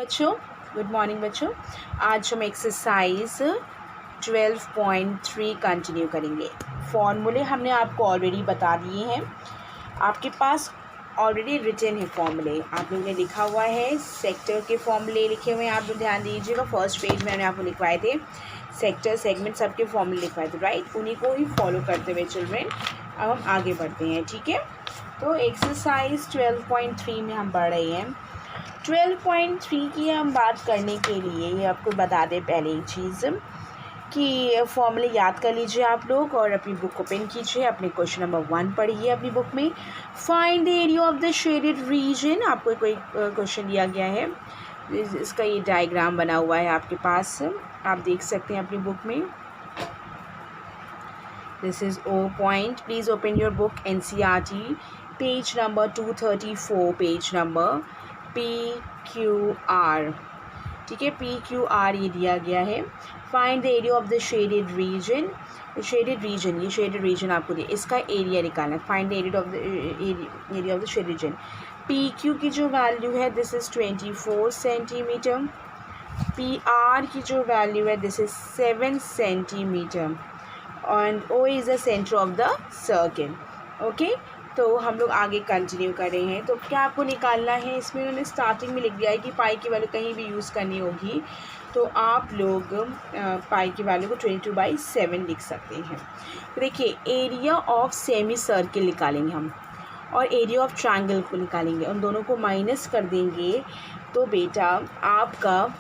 बच्चों, good morning बच्चों। आज हम एक्सरसाइज 12.3 कंटिन्यू करेंगे। फॉर्मूले हमने आपको ऑलरेडी बता दिए हैं, आपके पास ऑलरेडी रिटन है फॉर्मूले, आप लोगों ने लिखा हुआ है। सेक्टर के फॉर्मूले लिखे हुए हैं, आप लोग ध्यान दीजिएगा। फर्स्ट पेज में मैंने आपको लिखवाए थे सेक्टर सेगमेंट सबके फॉर्मूले लिखवाए थे, राइट। उन्हीं को ही फॉलो करते हुए चिल्ड्रेन अब हम आगे बढ़ते हैं, ठीक है। तो एक्सरसाइज 12.3 में हम बढ़ रहे हैं। 12.3 की हम बात करने के लिए ये आपको बता दें पहले एक चीज़ कि फॉर्मूले याद कर लीजिए आप लोग और अपनी बुक ओपन कीजिए, अपने क्वेश्चन नंबर 1 पढ़िए अपनी बुक में। Find the area of the shaded reason, आपको कोई क्वेश्चन दिया गया है, इसका ये डायग्राम बना हुआ है आपके पास, आप देख सकते हैं अपनी बुक में। This is O point. Please open your book NCERT page number 234, page number PQR, ठीक है। PQR ये दिया गया है। Find the area of the shaded reason, shaded region, ये शेडेड रीजन आपको दिया, इसका एरिया निकालना है। Find the area of the shaded reason. PQ की जो वैल्यू है दिस इज़ 24 सेंटीमीटर। PR की जो वैल्यू है this is 7 centimetre and O is the center of the circle, okay। तो हम लोग आगे कंटिन्यू कर रहे हैं। तो क्या आपको निकालना है, इसमें उन्होंने स्टार्टिंग में लिख दिया है कि पाई की वैल्यू कहीं भी यूज़ करनी होगी तो आप लोग पाई की वैल्यू को 22/7 लिख सकते हैं। तो देखिए एरिया ऑफ सेमी सर्किल निकालेंगे हम और एरिया ऑफ ट्रायंगल को निकालेंगे, उन दोनों को माइनस कर देंगे तो बेटा आपका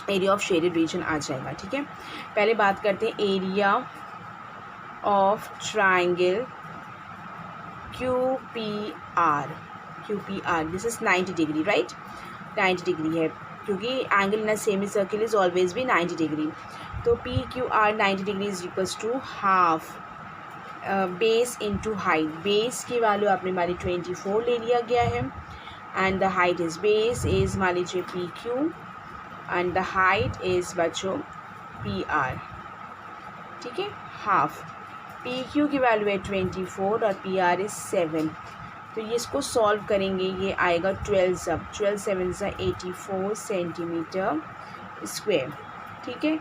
एरिया ऑफ शेडेड रीजन आ जाएगा, ठीक है। पहले बात करते हैं area of triangle QPR। This is 90 degree, right. 90 degree है क्योंकि angle in a semi circle is always भी 90 डिग्री। तो PQR 90 degree is equals to half base into height. Base की वैल्यू आपने मान ली 24 ले लिया गया है and the height is base is मान लीजिए PQ and the height is बच्चों PR, ठीक है। हाफ PQ की वैल्यू है 24 और PR इज़ 7। तो ये इसको सॉल्व करेंगे, ये आएगा 12 सब 12 7 84 सेंटीमीटर स्क्वायर, ठीक है।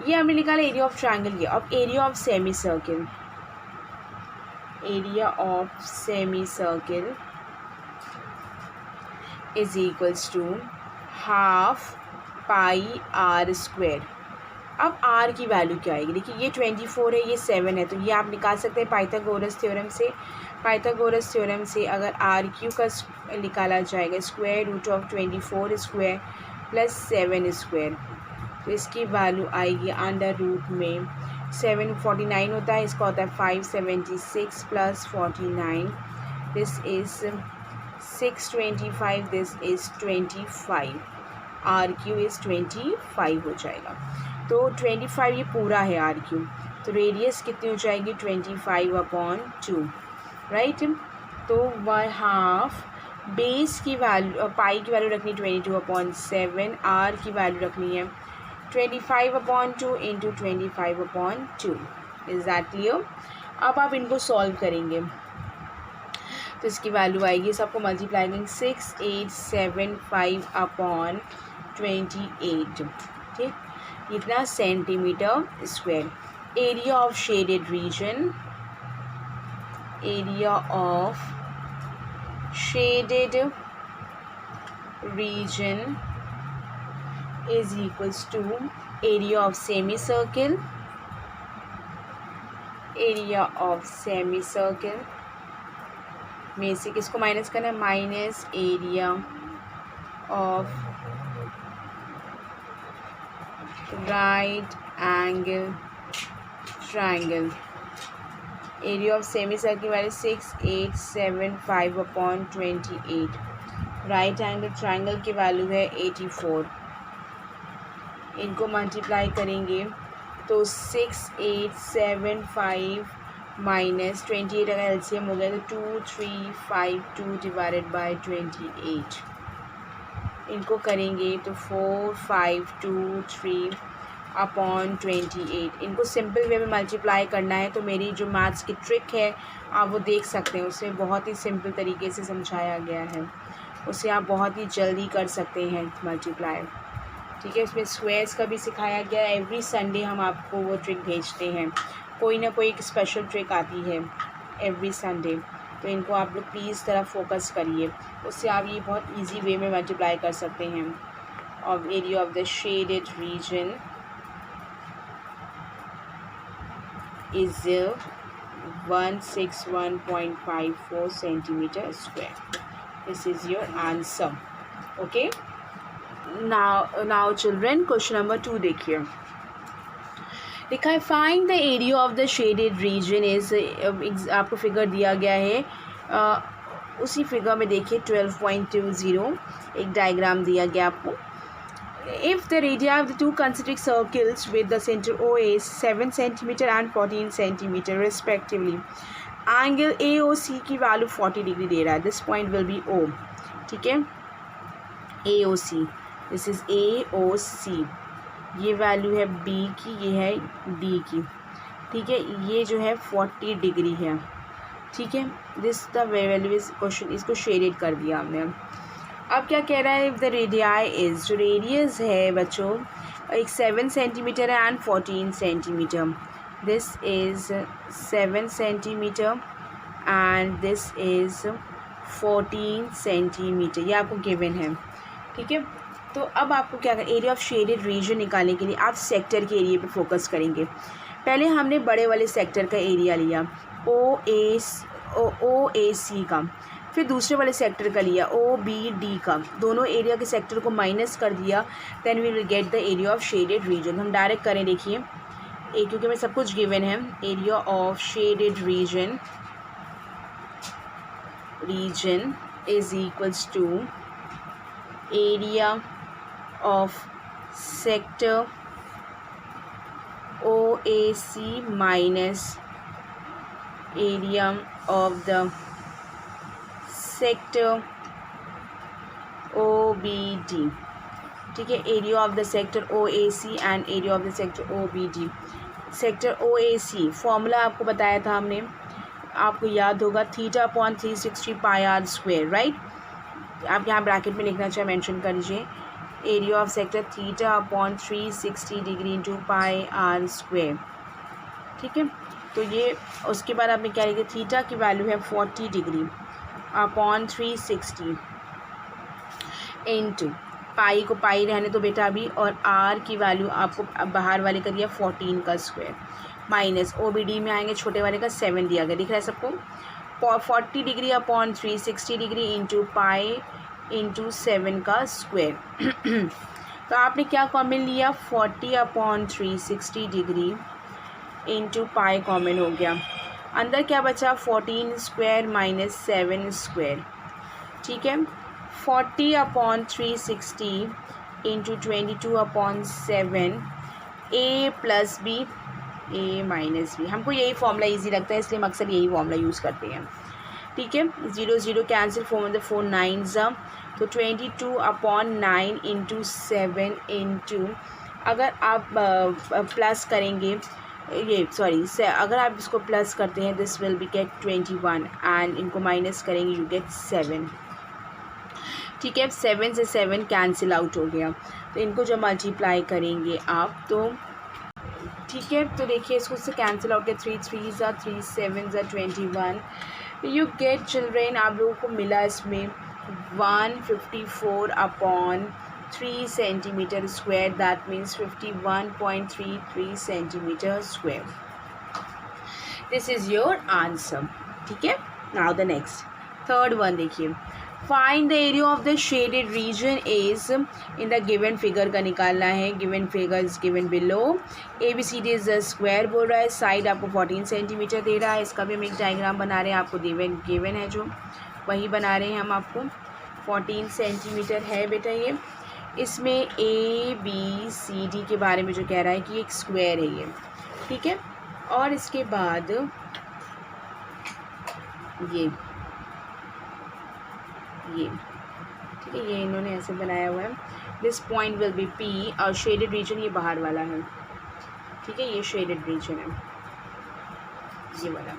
ये हमने निकाला एरिया ऑफ ट्रायंगल। ये अब area of semi circle, area of semi circle is equals to half pi R square. अब R की वैल्यू क्या आएगी, देखिए ये 24 है, ये 7 है, तो ये आप निकाल सकते हैं पाइथागोरस थ्योरम से। पाइथागोरस थ्योरम से अगर RQ का निकाला जाएगा square root of 24 square plus 7 square, तो इसकी वैल्यू आएगी अंडर रूट में 7 49 होता है, इसका होता है 576 plus 49, this is 625, this is 25। RQ is 25 हो जाएगा। तो 25 ये पूरा है RQ, तो रेडियस कितनी हो जाएगी 25/2, राइट। तो 1/2 बेस की वैल्यू पाई की वैल्यू रखनी 22/7, R की वैल्यू रखनी है 25/2 इंटू 25/2। Is that clear. अब आप इनको सॉल्व करेंगे तो इसकी वैल्यू आएगी, सबको मल्टीप्लाई करेंगे 6875/28, ठीक, इतना centimetre square. Area of shaded region, area of shaded region is equals to area of semi circle, area of semi circle में से किसको माइनस करना है, minus area of right angle triangle. Area of semi circle value 6875/28, right angle triangle की value है 84। इनको multiply करेंगे तो 6875 माइनस 28 अगर LCM हो गया तो 2352 डिवाइडेड बाय 28। इनको करेंगे तो 4523/28। इनको सिंपल वे में मल्टीप्लाई करना है, तो मेरी जो मैथ्स की ट्रिक है आप वो देख सकते हैं, उसमें बहुत ही सिंपल तरीके से समझाया गया है। उसे आप बहुत ही जल्दी कर सकते हैं मल्टीप्लाई। ठीक है, इसमें स्क्वायर्स का भी सिखाया गया है। एवरी संडे हम आपको वो ट्रिक भेजते हैं, कोई ना कोई एक स्पेशल ट्रिक आती है एवरी संडे, तो इनको आप लोग प्लीज़ ज़रा फोकस करिए, उससे आप ये बहुत इजी वे में मल्टीप्लाई कर सकते हैं। Of area of the shaded reason is 161.54 centimeter square. This is your answer. Okay, now children, question number 2 देखिए, लिखा है find the area of the shaded region is, आपको फिगर दिया गया है, उसी फिगर में देखिए 12.20 एक डायग्राम दिया गया आपको। If the radii of the two concentric circles with the center OA is 7 cm and 14 cm respectively, angle AOC की वैल्यू 40 डिग्री दे रहा है। This point will be O। ठीक है, AOC, दिस इज AOC, ये value है B की, ये है D की। ठीक है, ये जो है 40 डिग्री है। ठीक है, this the value is question, इसको शेडेड कर दिया हमने। अब क्या कह रहा है, इफ़ द रेडियाई इज़, जो रेडियस है बच्चों एक 7 सेंटीमीटर है and 14 centimetre. This is 7 centimetre and this is 14 centimetre, ये आपको गिवन है। ठीक है, तो अब आपको क्या करना, एरिया ऑफ शेडेड रीजन निकालने के लिए आप सेक्टर के एरिया पे फोकस करेंगे। पहले हमने बड़े वाले सेक्टर का एरिया लिया OAC का, फिर दूसरे वाले सेक्टर का लिया OBD का, दोनों एरिया के सेक्टर को माइनस कर दिया, then we will get the area of shaded region. हम डायरेक्ट करें, देखिए क्योंकि मैं सब कुछ गिवन है। Area of shaded region is equals to area of sector OAC minus area of the sector OBD। ठीक है, area of the sector OAC and area of the sector OBD। Sector OAC formula आपको बताया था हमने, आपको याद होगा, θ/360 πr², right. आप यहाँ ब्रैकेट में लिखना चाहे मेंशन कर लीजिए, area of sector θ/360 degree into πr²। ठीक है, तो ये उसके बाद आपने क्या लिखा, थीटा की वैल्यू है 40 डिग्री अपॉन 360 इंटू पाई को पाई रहने तो बेटा अभी, और आर की वैल्यू आपको बाहर वाले का दिया 14 का स्क्वायर, माइनस OBD में आएंगे छोटे वाले का 7 दिया गया, दिख रहा है सबको। 40 degree upon 360 degree into pi into 7 का स्क्वायर। तो आपने क्या कॉमन लिया, 40 upon 360 degree into pi common हो गया, अंदर क्या बचा 14 स्क्वायर माइनस 7 स्क्वायर। ठीक है, 40 upon 360 into 22 upon 7, A plus b A minus b. हमको यही फॉर्मूला इजी लगता है, इसलिए हम अक्सर यही फॉर्मूला यूज़ करते हैं। ठीक है, 0 0 कैंसिल, 4 9 तो 22 अपॉन 9 इंटू 7 इंटू, अगर आप प्लस करेंगे अगर आप इसको प्लस करते हैं this will be get 21 and इनको माइनस करेंगे यू गेट 7। ठीक है, 7 से 7 कैंसिल आउट हो गया, तो इनको जब मल्टीप्लाई करेंगे आप तो ठीक है, तो देखिए इसको से कैंसिल आउट के 3 3 3 7 21 यू गेट चिल्ड्रेन, आप लोगों को मिला इसमें 154 upon 3 centimetre square, that means 51.33 centimetre square. This is your answer. ठीक है, now the next third one देखिए, find the area of the shaded region is, in the given figure का निकालना है, given figure is given below. ABCD is the square बोल रहा है, side आपको 14 सेंटीमीटर दे रहा है, इसका भी हम एक डायग्राम बना रहे हैं, आपको गिवन है जो वही बना रहे हैं हम आपको। 14 सेंटीमीटर है बेटा ये, इसमें ABCD के बारे में जो कह रहा है कि एक स्क्वायर है ये। ठीक है, और इसके बाद ये ठीक है, ये इन्होंने ऐसे बनाया हुआ है, this point will be P और शेडेड रीजन ये बाहर वाला है। ठीक है, ये शेडेड रीजन है ये वाला।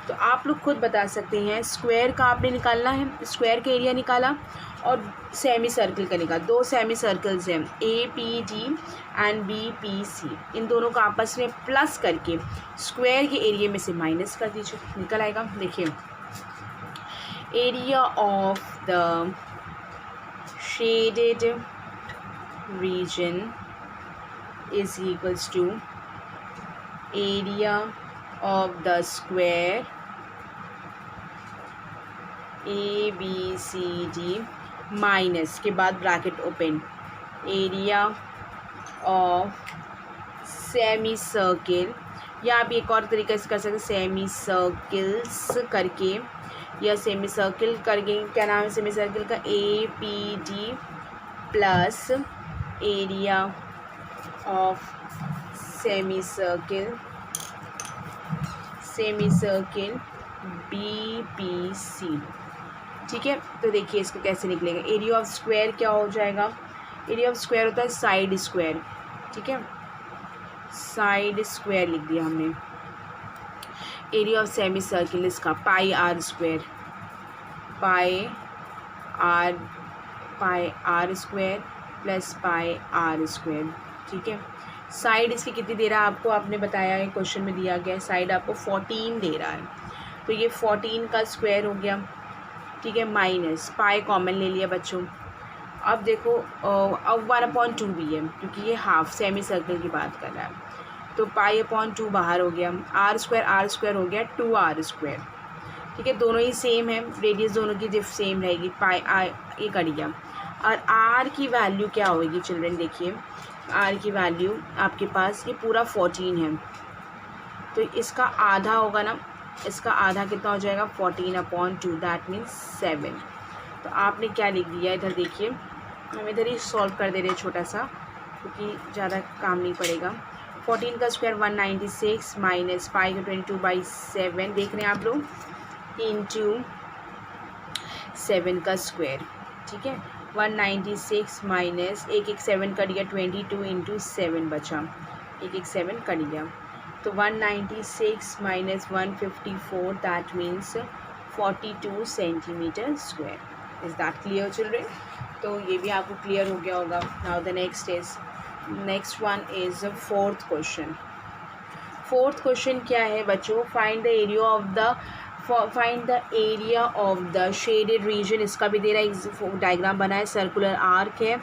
तो आप लोग खुद बता सकते हैं, स्क्वायर का आपने निकालना है, स्क्वायर का एरिया निकाला और सेमी सर्कल का निकाल। दो सेमी सर्कल्स हैं A P D and B P C, इन दोनों को आपस में प्लस करके स्क्वायर के एरिया में से माइनस कर दीजिए, निकल आएगा। देखिए area of the shaded region is equals to area of the square a b c d minus के बाद bracket open area of semi circle, या आप एक और तरीके से कर सकते हैं सेमी सर्किल्स करके, या सेमी सर्किल करके क्या नाम है सेमी सर्किल का, a P d plus area of semi circle b P c. ठीक है, तो देखिए इसको कैसे निकलेगा। एरिया ऑफ स्क्वायर क्या हो जाएगा, एरिया ऑफ स्क्वायर होता है साइड स्क्वायर। ठीक है, साइड स्क्वायर लिख दिया हमने। एरिया ऑफ सेमी सर्किल इसका pi r square, pi r square plus pi r square. ठीक है, साइड इसकी कितनी दे रहा है आपको, आपने बताया है क्वेश्चन में दिया गया है, साइड आपको 14 दे रहा है, तो ये 14 का स्क्वायर हो गया। ठीक है, माइनस पाई कॉमन ले लिया बच्चों। अब देखो अब 1/2 भी है क्योंकि ये हाफ सेमी सर्कल की बात कर रहा है, तो पाई/2 बाहर हो गया। आर स्क्वायर हो गया 2r स्क्वायर। ठीक है, दोनों ही सेम है, रेडियस दोनों की जिफ सेम रहेगी, पाई ये कट गया। और आर की वैल्यू क्या होगी चिल्ड्रन, देखिए आर की वैल्यू आपके पास ये पूरा 14 है, तो इसका आधा होगा ना, इसका आधा कितना हो जाएगा 14/2, दैट मीन्स 7। तो आपने क्या लिख दिया इधर, देखिए हम इधर ही सॉल्व कर दे रहे हैं छोटा सा क्योंकि ज़्यादा काम नहीं पड़ेगा। 14 का स्क्वायर 196 माइनस पाई का 22/7 देख रहे हैं आप लोग, इंटू 7 का स्क्वायर। ठीक है, 196 माइनस एक 7 कट गया, 22 इंटू 7 बचा, एक 7 कट गया, तो 196 minus 154 that means 42 centimetre square. Is that clear children? तो ये भी आपको क्लियर हो गया होगा। Now the next one is fourth question. Fourth question क्या है बच्चों, find the area of the shaded region. इसका भी दे रहा है, डायग्राम बना है, सर्कुलर आर्क है,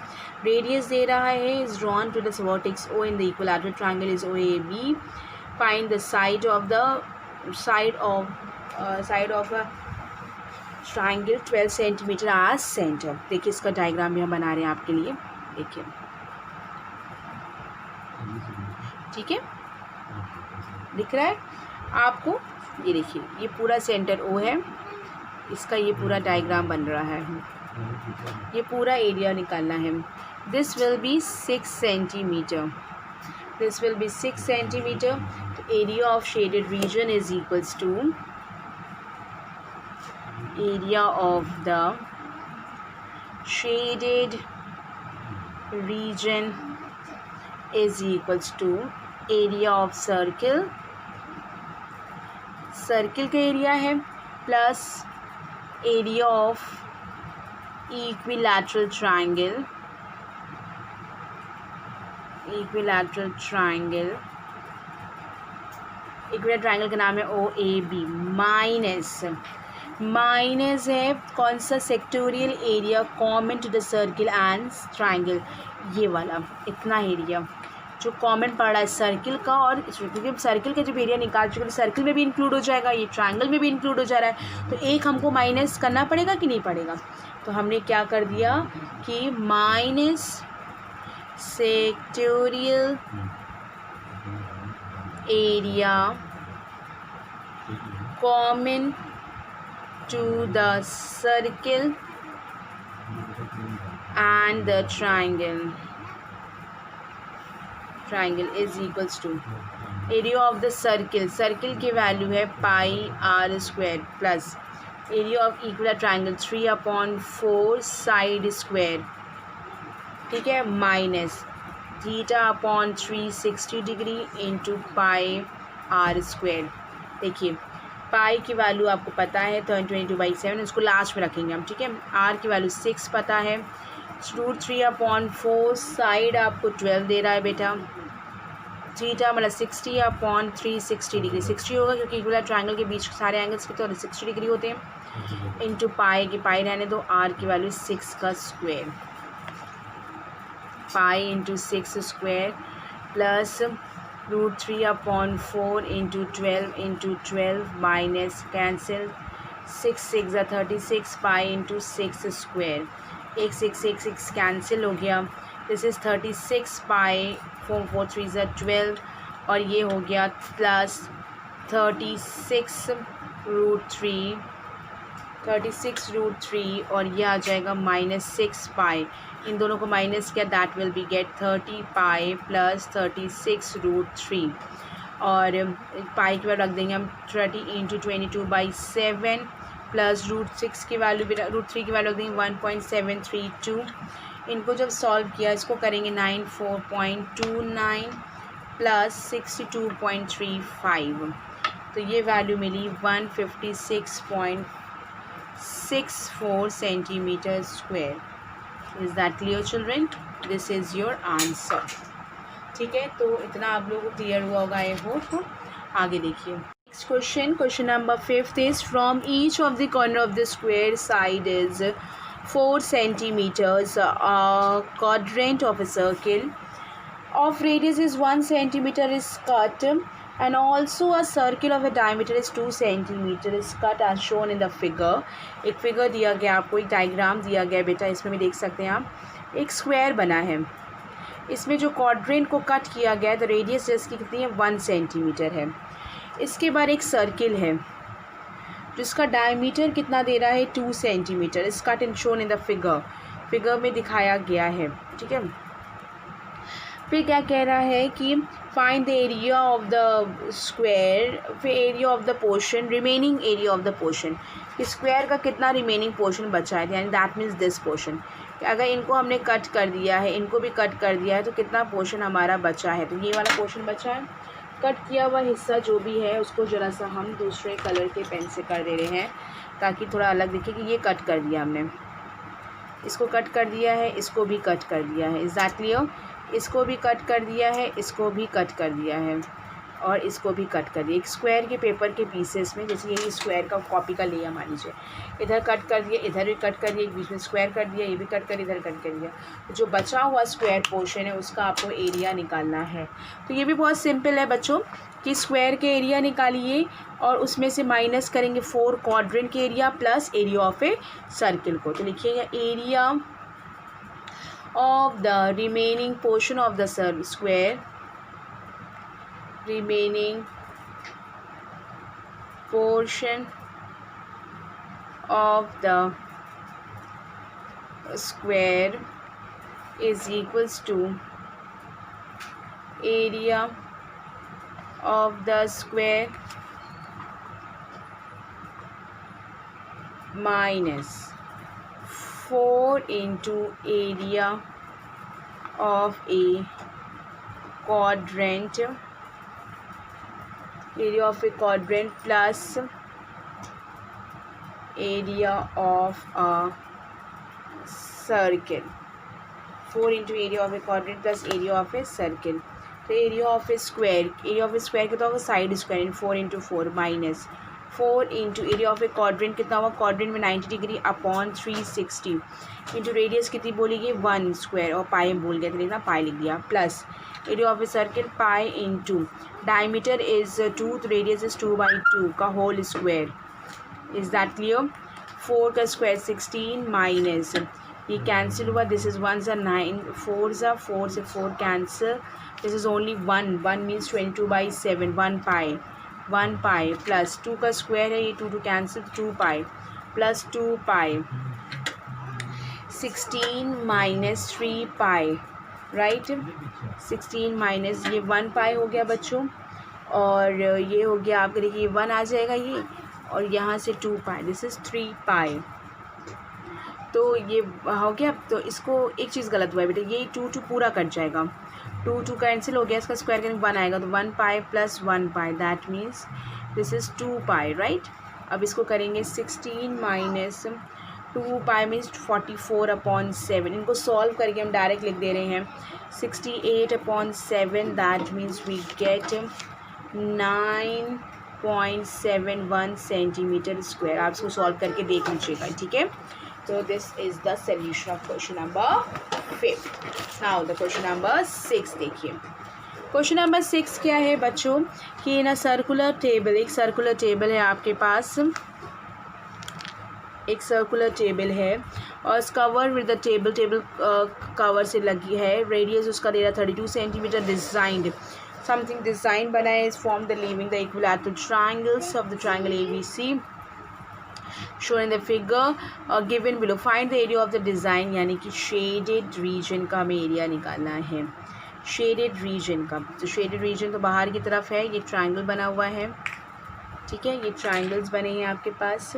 रेडियस दे रहा है, is drawn to the vertex O in the equilateral triangle is OAB। Find the side of a triangle 12 centimetre as centre. देखिए इसका डायग्राम भी हम बना रहे हैं आपके लिए, देखिए। ठीक है, दिख रहा है आपको, ये देखिए ये पूरा सेंटर O है, इसका ये पूरा डायग्राम बन रहा है, ये पूरा एरिया निकालना है। This will be 6 centimetre, this will be 6 centimetre. तो area of shaded region is equals to area of the shaded region is equals to area of circle, circle का एरिया है, plus area of equilateral triangle, equilateral triangle का नाम है OAB, minus है कौन सा, sectorial area common to the circle and triangle, ये वाला इतना एरिया जो कॉमन पड़ रहा है सर्किल का, और क्योंकि सर्किल का जब एरिया निकाल चुके तो सर्किल में भी इंक्लूड हो जाएगा, ये ट्रायंगल में भी इंक्लूड हो जा रहा है, तो एक हमको माइनस करना पड़ेगा कि नहीं पड़ेगा। तो हमने क्या कर दिया कि minus sectorial area common to the circle and the triangle is equals to area of the circle की वैल्यू है pi r square, plus area of equal triangle 3/4 side square. ठीक है, minus θ/360 degree into pi r square. देखिए pi की value आपको पता है 22/7, उसको लास्ट में रखेंगे हम, ठीक है। आर की वैल्यू 6 पता है, √3/4, साइड आपको 12 दे रहा है बेटा, थीटा मतलब 60/360 डिग्री, 60 होगा क्योंकि इक्विलर ट्रायंगल के बीच सारे एंगल्स कितने होते हैं 60 डिग्री होते हैं, इंटू पाई की पाई रहने दो, आर की वैल्यू 6 का square, pi into 6 square plus √3/4 into 12 minus cancel 6 6 36, pi into 6 square, 6 cancel हो गया, दिस इज़ 36 पाई 4 4 3 12, और ये हो गया प्लस 36√3 और ये आ जाएगा -6 पाई, इन दोनों को माइनस किया, that will be get 30 pi plus 36√3, और पाई के बाद रख देंगे हम 30 इंटू 22/7 प्लस √6 की वैल्यू √3 की वैल्यू रख देंगे 1.732, इनको जब सॉल्व किया इसको करेंगे 94.29 प्लस 62.35, तो ये वैल्यू मिली 156.64 centimetre square. Is that clear children? This is your answer, ठीक है। तो इतना आप लोगों को क्लियर हुआ होगा, आई होप। आगे देखिए next question number 5 is from each of the corner of the square side is 4 centimeters, quadrant of a circle of radius is 1 centimeter is cut, and also a circle of a diameter is 2 centimeter is cut as shown in the figure। एक figure दिया गया आपको, एक diagram दिया गया बेटा, इसमें भी देख सकते हैं आप, एक स्क्वायर बना है, इसमें जो क्वाड्रेंट को कट किया गया है तो रेडियस इसकी कितनी है 1 सेंटीमीटर है। इसके बाद एक सर्किल है जिसका डायमीटर कितना दे रहा है 2 सेंटीमीटर, इस cut and shown in the figure में दिखाया गया है, ठीक है। फिर क्या कह रहा है कि find the area of the square, फिर area of the portion, remaining area of the portion, square का कितना रिमेनिंग पोर्शन बचा है, यानी दैट मीन्स दिस पोर्शन, अगर इनको हमने कट कर दिया है, इनको भी कट कर दिया है, तो कितना पोर्शन हमारा बचा है, तो ये वाला पोर्शन बचा है। कट किया हुआ हिस्सा जो भी है उसको ज़रा सा हम दूसरे कलर के पेन से कर दे रहे हैं ताकि थोड़ा अलग दिखे कि ये कट कर दिया हमने, इसको कट कर दिया है, इसको भी कट कर दिया है, इज़ दैट क्लियर? इसको भी कट कर दिया है, इसको भी कट कर दिया है, और इसको भी कट कर दिया, एक स्क्वायर के पेपर के पीसेस में, जैसे ये स्क्वायर का कॉपी का लिया मान लीजिए, इधर कट कर दिया, इधर भी कट कर दिया, एक बीच में स्क्वायर कर दिया, ये भी कट कर, इधर कट कर दिया, तो जो बचा हुआ स्क्वायर पोर्शन है उसका आपको एरिया निकालना है। तो ये भी बहुत सिंपल है बच्चों कि स्क्वायर के एरिया निकालिए और उसमें से माइनस करेंगे 4 क्वाड्रेंट के area plus area of a circle को, तो लिखिएगा area of the remaining portion of the square, remaining portion of the square is equals to area of the square minus 4 into area of a quadrant, area of a quadrant plus area of a circle, 4 into area of a quadrant plus area of a circle, तो area of A square, area of A square कितना होगा side square, 4 into 4 minus 4 into area of A quadrant कितना होगा, quadrant में 90 degree upon 360 into radius कितनी बोलेगी 1 square, और पाई भूल गए थे लिखना, पाई लिख दिया, plus area of a circle pi into diameter is 2 तो रेडियस इज़ 2/2 का whole square, is that clear? 4 का स्क्वायर 16 माइनस ये कैंसिल हुआ, दिस इज़ 1 9 4 से 4 cancel, this is only 1 means 22/7 1 pi plus 2 का स्क्वायर है, ये 2 cancel 2 pi plus 2 pi 16 minus 3 pi, right, 16 minus ये 1 पाई हो गया बच्चों, और ये हो गया आपके देखिए 1 आ जाएगा ये, और यहाँ से 2 पाई, दिस इज़ 3 पाई, तो ये हो गया। तो इसको एक चीज़ गलत हुआ है बेटा, ये 2 पूरा कट जाएगा, 2 कैंसिल हो गया, इसका स्क्वायर करेंगे 1 आएगा, तो 1 pi plus 1 pi, that means this is 2 pi, right. अब इसको करेंगे 16 माइनस 2 पाई मीन्स 44/7। इनको सॉल्व करके हम डायरेक्ट लिख दे रहे हैं 68/7, that means we get 9.71 centimetre square. आप इसको सॉल्व करके देख लीजिएगा, ठीक है। तो this is the solution of question number 5। Now the question number 6 देखिए। क्वेश्चन नंबर 6 क्या है बच्चों कि इन अ सर्कुलर टेबल, एक सर्कुलर टेबल है आपके पास, एक सर्कुलर टेबल है और cover with the table cover से लगी है, रेडियस उसका दे रहा 32 सेंटीमीटर, डिजाइंड समथिंग डिज़ाइन बना है, is form the living the equilateral triangles of the triangle ABC shown in the figure given below. Find the area of the design, यानी कि shaded region का हमें एरिया निकालना है, शेडेड रीजन का। तो शेडेड रीजन तो बाहर की तरफ है, ये ट्रायंगल बना हुआ है, ठीक है, ये ट्रायंगल्स बने हैं आपके पास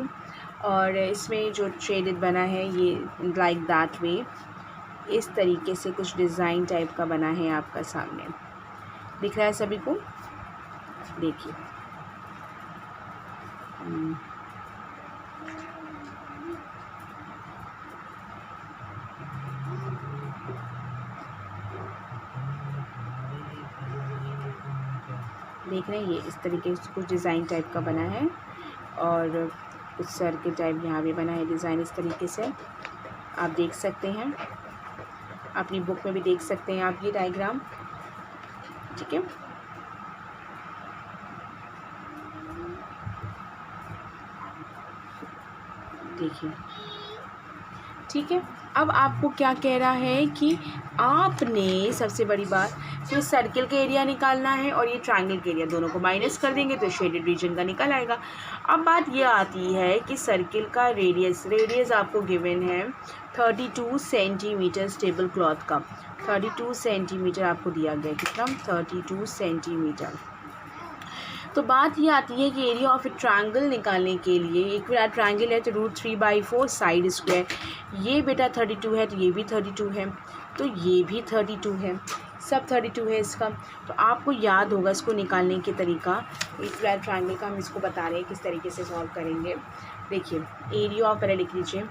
और इसमें जो शेडेड बना है ये लाइक दैट वे, इस तरीके से कुछ डिज़ाइन टाइप का बना है आपका सामने, दिख रहा है सभी को, देखिए। देख रहे हैं, ये इस तरीके से कुछ डिज़ाइन टाइप का बना है और कुछ सर्किल टाइप यहाँ भी बना है डिज़ाइन, इस तरीके से आप देख सकते हैं, अपनी बुक में भी देख सकते हैं आप ये डायग्राम, ठीक है। देखिए, ठीक है। अब आपको क्या कह रहा है कि आपने सबसे बड़ी बात कि सर्किल का एरिया निकालना है और ये ट्रायंगल का एरिया, दोनों को माइनस कर देंगे तो शेडेड रीजन का निकल आएगा। अब बात ये आती है कि सर्किल का रेडियस आपको गिवन है 32 सेंटीमीटर टेबल क्लॉथ का, 32 सेंटीमीटर आपको दिया गया, कितना 32 सेंटीमीटर। तो बात ये आती है कि एरिया ऑफ ए ट्रायंगल निकालने के लिए, एक ट्रायंगल है तो √3/4 साइड स्क्वायर, ये बेटा 32 है तो ये भी 32 है, तो ये भी 32 है, सब 32 है इसका। तो आपको याद होगा इसको निकालने के तरीका, एक ट्रायंगल का हम इसको बता रहे हैं किस तरीके से सॉल्व करेंगे। देखिए, एरिया ऑफ, पहले लिख लीजिए,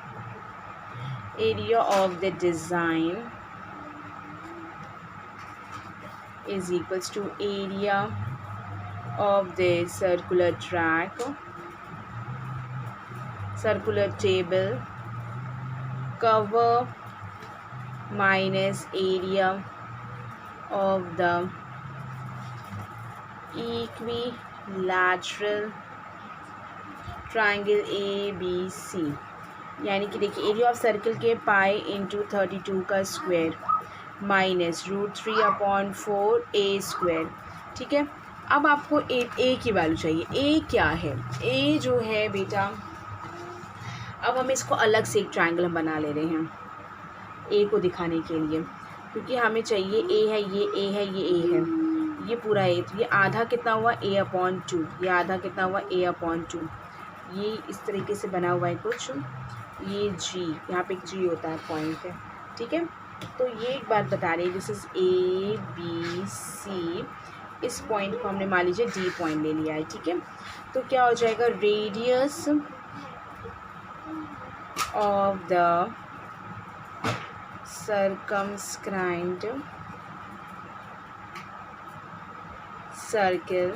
area of the design is equals to area of the circular track, circular table cover minus area of the equilateral triangle ABC। यानी कि देखिए, एरिया ऑफ सर्किल के पाई इंटू 32 का स्क्वायर माइनस √3/4 A स्क्वायर, ठीक है। अब आपको ए की वैल्यू चाहिए, ए क्या है, ए जो है बेटा, अब हम इसको अलग से एक ट्रायंगल हम बना ले रहे हैं ए को दिखाने के लिए, क्योंकि हमें चाहिए ए है, ये ए है, ये ए है, ये पूरा ए, तो ये आधा कितना हुआ A/2, ये आधा कितना हुआ A/2, ये इस तरीके से बना हुआ है कुछ, ये जी, यहाँ पे एक जी होता है, पॉइंट है, ठीक है। तो ये एक बात बता रही है, दिस इज़ ABC, इस पॉइंट को हमने मान लीजिए डी पॉइंट ले लिया है, ठीक है। तो क्या हो जाएगा, radius of the circumscribed circle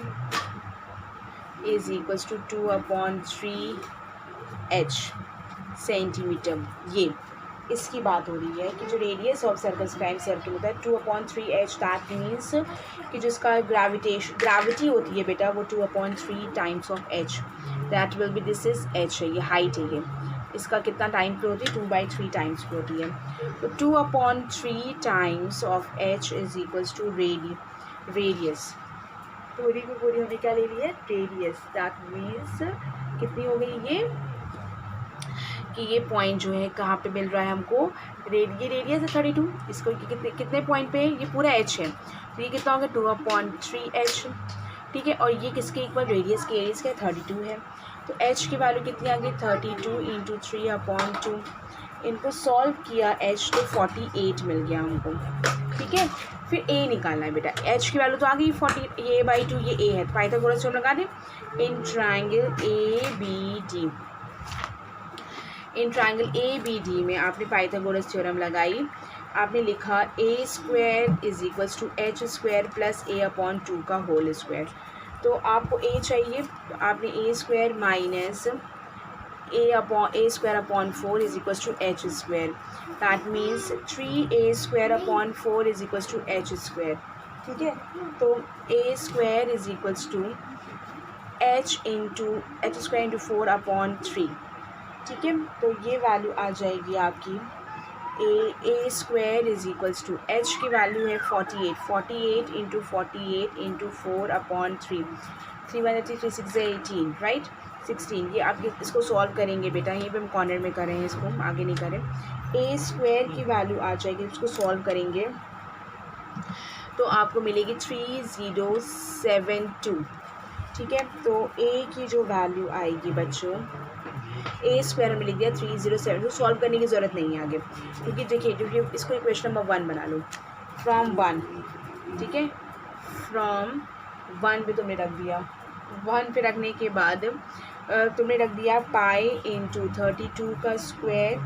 is equals to 2/3 centimetre. ये इसकी बात हो रही है कि जो रेडियस ऑफ सर्कमस्क्राइब्ड सर्किल होता है 2/3, दैट मीन्स कि जिसका ग्रेविटी होती है बेटा वो 2/3 times of h, that will B, this is h है, ये हाइट है, ये इसका कितना टाइम पे होती है 2/3 टाइम्स पे होती है। तो 2/3 times of h is equals to radius, पूरी की पूरी हमने क्या ले ली है, रेडियस, दैट मीन्स कितनी हो गई ये, कि ये पॉइंट जो है कहाँ पे मिल रहा है हमको, ये रेडियस है 32, इसको कितने पॉइंट पे है, ये पूरा h है, तो ये कितना होगा 2/3h, ठीक है। और ये किसके इक्वल, रेडियस के एरिया का 32 है, तो h की वैल्यू कितनी आ गई 32 × 3/2, इनको सॉल्व किया h तो 48 मिल गया हमको, ठीक है। ठीक है। फिर ए निकालना है बेटा, एच की वैल्यू तो आ गई 40, ये बाई 2 ये ए है, तो पाइथागोरस थ्योरम लगा दें। In triangle A B D, in triangle A B D में आपने पाइथागोरस थ्योरम लगाई, आपने लिखा a square is equals to h square plus a upon 2 का होल स्क्वायर। तो आपको ए चाहिए, तो आपने a square minus a square upon 4 is equals to h square, that means 3a square upon 4 is equals to h square. ठीक है, तो a square is equals to h square into 4 upon 3। ठीक है, तो ये वैल्यू आ जाएगी आपकी a square is equals to h की वैल्यू है 48 इंटू 48 इंटू 4 अपॉन 3, 3 1 3 3 6 18 राइट 16। ये आप इसको सॉल्व करेंगे बेटा, यहीं पे हम कॉर्नर में कर रहे हैं, इसको हम आगे नहीं करें। ए स्क्वायर की वैल्यू आ जाएगी, इसको सॉल्व करेंगे तो आपको मिलेगी 3072। ठीक है, तो ए की जो वैल्यू आएगी बच्चों, ए स्क्वायर में लिख दिया 307, तो सॉल्व करने की ज़रूरत नहीं है आगे, क्योंकि देखिए क्योंकि इसको इक्वेशन नंबर 1 बना लो, फ्रॉम 1। ठीक है, फ्रॉम 1 पे तुमने रख दिया, 1 पे रखने के बाद तुमने रख दिया पाई इंटू 32 का स्क्वायर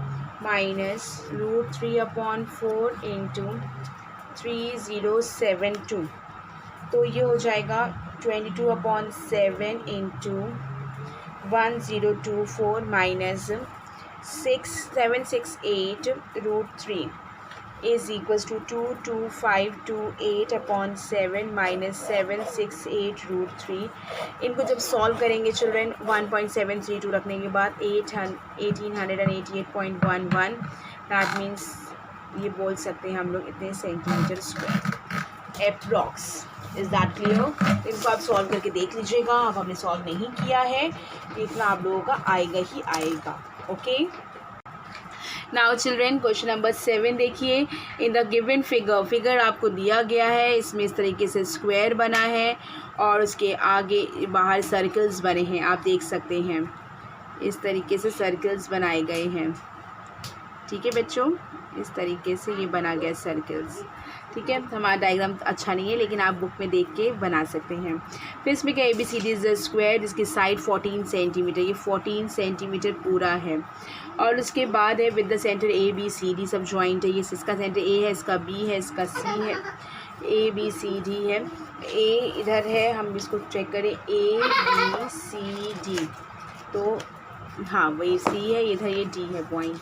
माइनस √3 अपॉन 4 इंटू 3072, तो ये हो जाएगा 22 upon 7 into 1024 minus 6768 √3 is equals to 22528 upon 7 minus 768 √3। इनको जब सॉल्व करेंगे चिल्ड्रेन 1.732 रखने के बाद 1888.11, दैट मीन्स ये बोल सकते हैं हम लोग इतने centimetre square approx. Is that clear? इनको आप सॉल्व करके देख लीजिएगा, अब हमने सॉल्व नहीं किया है, इतना आप लोगों का आएगा ही आएगा। Okay, now children question number 7 देखिए। इन द गिवन फिगर आपको दिया गया है, इसमें इस तरीके से स्क्वायर बना है और उसके आगे बाहर सर्कल्स बने हैं, आप देख सकते हैं इस तरीके से सर्कल्स बनाए गए हैं। ठीक है बच्चों, इस तरीके से ये बना गया सर्कल्स। ठीक है, हमारा डायग्राम अच्छा नहीं है लेकिन आप बुक में देख के बना सकते हैं। फिर इसमें क्या ABCD इज स्क्वायर, जिसकी साइड 14 सेंटीमीटर, ये 14 सेंटीमीटर पूरा है। और उसके बाद है विद द सेंटर ABCD सब जॉइंट है, ये इसका सेंटर A है, इसका B है, इसका C है, ABCD है, A इधर है, हम इसको चेक करें ABCD, तो हाँ वही C है, इधर ये D है पॉइंट।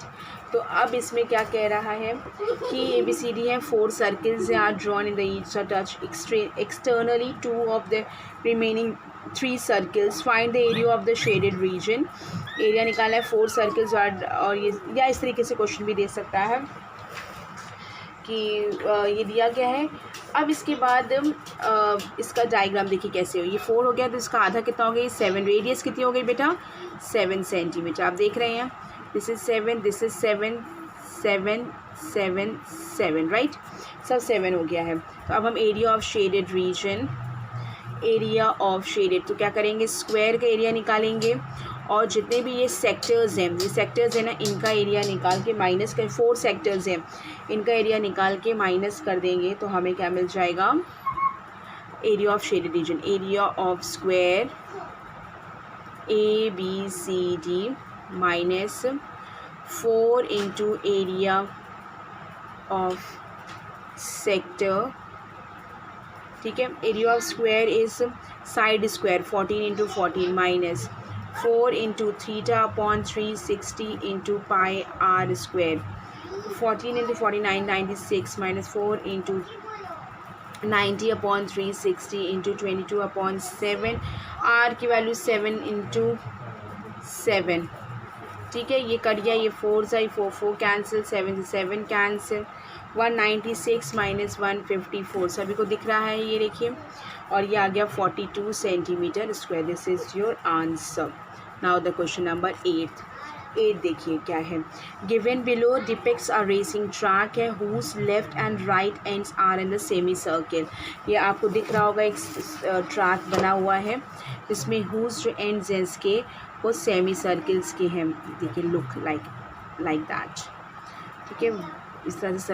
तो अब इसमें क्या कह रहा है कि ABCD है, 4 circles are drawn in the each touch externally 2 of the remaining 3 circles, find the area of the shaded region. Area निकालना है 4 सर्कल्स और ये, या इस तरीके से क्वेश्चन भी दे सकता है कि ये दिया गया है। अब इसके बाद इसका डायग्राम देखिए कैसे हो, ये 4 हो गया तो इसका आधा कितना हो गया 7, रेडियस कितनी हो गई बेटा 7 सेंटीमीटर, आप देख रहे हैं this is 7, this is 7 7 7 7 right, सब 7 हो गया है। तो अब हम area of shaded region, area of shaded, तो क्या करेंगे स्क्वायर का एरिया निकालेंगे और जितने भी ये सेक्टर्स हैं, ये सेक्टर्स हैं ना, इनका एरिया निकाल के माइनस कर, 4 सेक्टर्स हैं, इनका एरिया निकाल के माइनस कर देंगे तो हमें क्या मिल जाएगा area of shaded region. Area of square ABCD minus 4 into area of sector. ठीक है, area of square is side square 14 into 14 minus 4 into theta upon 360 into pi r square, 14 into 49 96 minus 4 into 90 upon 360 into 22 upon 7, r की value 7 into 7। ठीक है, ये cut गया, ये 4 से 4 cancel, 7 से 7 कैंसिल, 196 माइनस 154 सभी को दिख रहा है, ये देखिए, और ये आ गया 42 centimetre square. This is your answer. Now the question number 8 देखिए क्या है। Given below depicts a racing track है whose left and right ends are in the semi circle. ये आपको दिख रहा होगा, एक ट्रैक बना हुआ है जिसमें हुज जो एंड्स हैं इसके वो सेमी सर्किल्स के हैं। देखिए लुक लाइक दैट। ठीक है, इस तरह से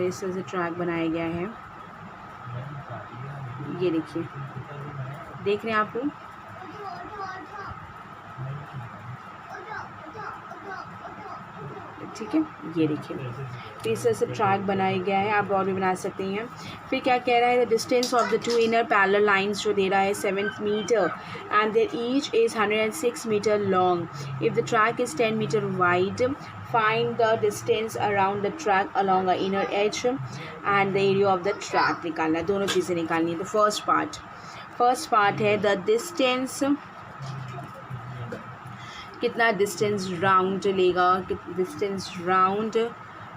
इस तरह से ट्रैक बनाया गया है। ये देखिए, देख रहे हैं आप लोग, ठीक है, ये देखिए, तो इस तरह से ट्रैक बनाया गया है। आप और भी बना सकते हैं। फिर क्या कह रहा है, the distance of the two inner parallel lines जो दे रहा है 7 metre and their each is 106 metre long. If the track is 10 metre wide, find the distance around the track along a inner edge and the area of the track निकालना है। दोनों चीज़ें निकालनी है। तो फर्स्ट पार्ट है the distance, कितना distance round लेगा, distance round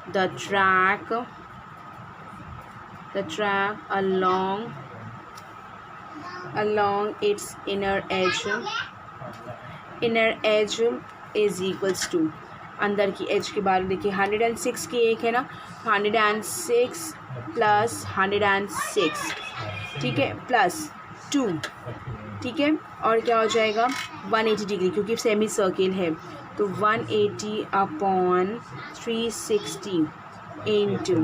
the track along its inner edge is equals to, अंदर की एज के बारे में देखिए 106 की एक है ना, 106 प्लस 106, ठीक है, प्लस 2, ठीक है, और क्या हो जाएगा 180 डिग्री क्योंकि सेमी सर्किल है। तो 180 अपॉन 360 इंटू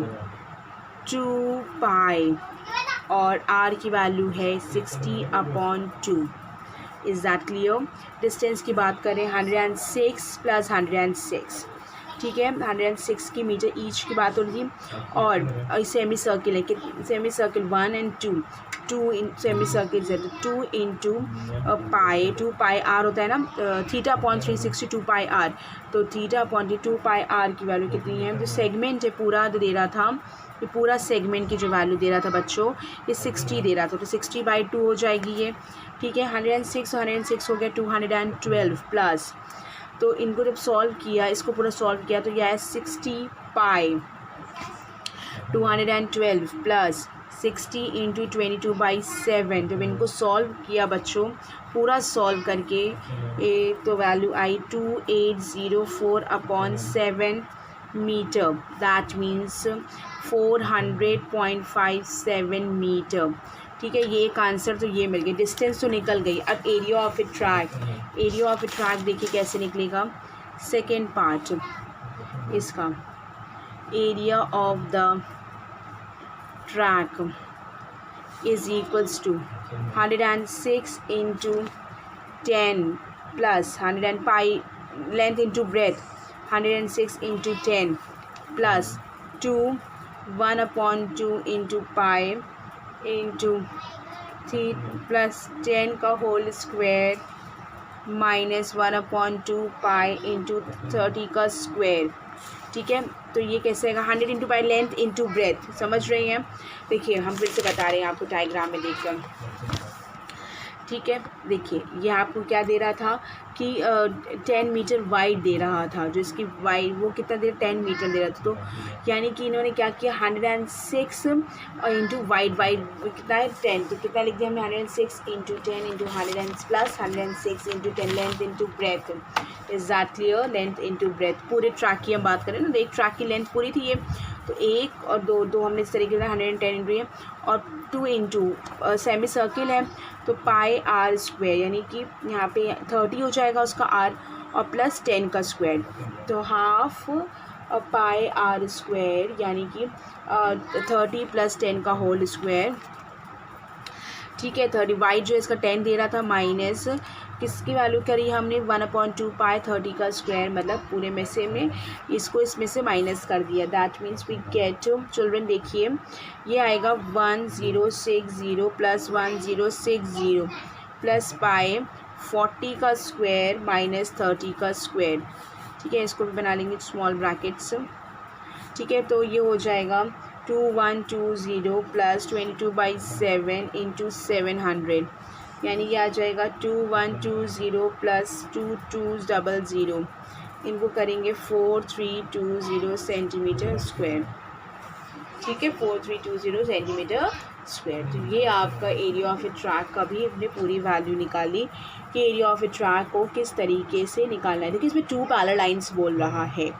2 पाई और आर की वैल्यू है 60 upon 2। Is that clear? Distance की बात करें 106 प्लस 106, ठीक है, 106 की मीटर ईच की बात हो रही थी। और सेमी सर्किल है कि semi circle 1 and 2 in semi circle से 2 इंटू पाई, 2 पाई आर होता है ना, थीटा अपॉन 360 2 पाई आर, तो थीटा अपॉन 2 पाई आर की वैल्यू कितनी है, जो सेगमेंट है पूरा दे रहा था, ये पूरा सेगमेंट की जो वैल्यू दे रहा था बच्चों, ये 60 दे रहा था, तो 60/2 हो जाएगी ये, ठीक है। 106 हो गया 212 प्लस, तो इनको जब सॉल्व किया, इसको पूरा सॉल्व किया तो यह है 60 पाई 212 प्लस 60 इंटू 22/7। जब इनको सॉल्व किया बच्चों, पूरा सॉल्व करके तो वैल्यू आई 2804 upon 7 metre, that means 400.57 metre, ठीक है। ये एक आंसर तो ये मिल गया, डिस्टेंस तो निकल गई। अब area of a track, area of a track देखिए कैसे निकलेगा। सेकेंड पार्ट इसका, area of the track is equals to 106 into 10 plus 100 pi length into breadth, 106 into 10 plus 2 1/2 into pi into 3 plus 10 का whole square minus 1/2 pi into 30 का square, ठीक है। तो ये कैसे आएगा, 100 into pi length into breath, समझ रही हैं। देखिए हम फिर से बता रहे हैं आपको डायग्राम में देखकर, ठीक है। देखिए ये आपको क्या दे रहा था कि 10 मीटर वाइड दे रहा था, जो इसकी वाइड वो कितना दे 10 मीटर दे रहा था, तो यानी कि इन्होंने क्या किया 106 इंटू वाइड कितना है 10, तो कितना लिख दिया हमने 106 into 10 into 100 plus 106 into 10 length into breath. Is that clear? Length into breath, पूरे ट्रैक की हम बात करें ना, तो एक ट्रैक की लेंथ पूरी थी ये, तो 1 और 2 हमने इस तरीके से 110 इंटू है, और 2 इंटू सेमी सर्किल है तो पाई आर स्क्वायर, यानी कि यहाँ पे 30 हो जाएगा उसका आर, और प्लस 10 का स्क्वायर, तो हाफ पाई आर स्क्वायर, यानी कि 30 प्लस 10 का होल स्क्वायर, ठीक है। 30 वाइड जो इसका 10 दे रहा था माइनस किसकी वैल्यू करी हमने 1/2 पाई 30 का स्क्वायर, मतलब पूरे में से में इसको इसमें से माइनस कर दिया, that means we get, children देखिए ये आएगा 1060 प्लस 1060 प्लस पाई 40 का स्क्वायर माइनस 30 का स्क्वायर, ठीक है। इसको भी बना लेंगे स्मॉल ब्रैकेट्स, ठीक है। तो ये हो जाएगा 2120 प्लस 22/7 इंटू 700, यानी ये आ जाएगा 2120 प्लस 2200, इनको करेंगे 4320 सेंटीमीटर स्क्वायर, ठीक है, 4320 सेंटीमीटर स्क्वायर। तो ये आपका एरिया ऑफ ए ट्रैक का भी हमने पूरी वैल्यू निकाली कि एरिया ऑफ ए ट्रैक को किस तरीके से निकालना है। देखिए इसमें 2 पैरेलल लाइंस बोल रहा है,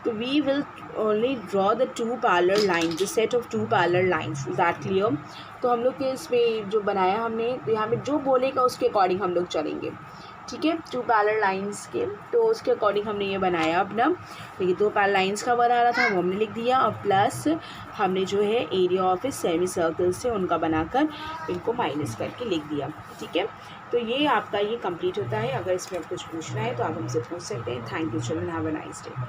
तो we will only draw the 2 parallel line, the set of 2 parallel lines, that clear. तो हम लोग के इसमें जो बनाया हमने, यहाँ पे जो बोलेगा उसके अकॉर्डिंग हम लोग चलेंगे, ठीक है, 2 पैरेलल लाइंस के, तो उसके अकॉर्डिंग हमने ये बनाया अपना। तो ये 2 पैरेलल लाइंस का बना रहा था वो हमने लिख दिया, और प्लस हमने जो है area of a semi circle से उनका बनाकर इनको माइनस करके लिख दिया। ठीक है, तो ये आपका ये कंप्लीट होता है। अगर इसमें आप कुछ पूछना है तो आप हमसे पूछ सकते हैं। Thank you children, have a nice day.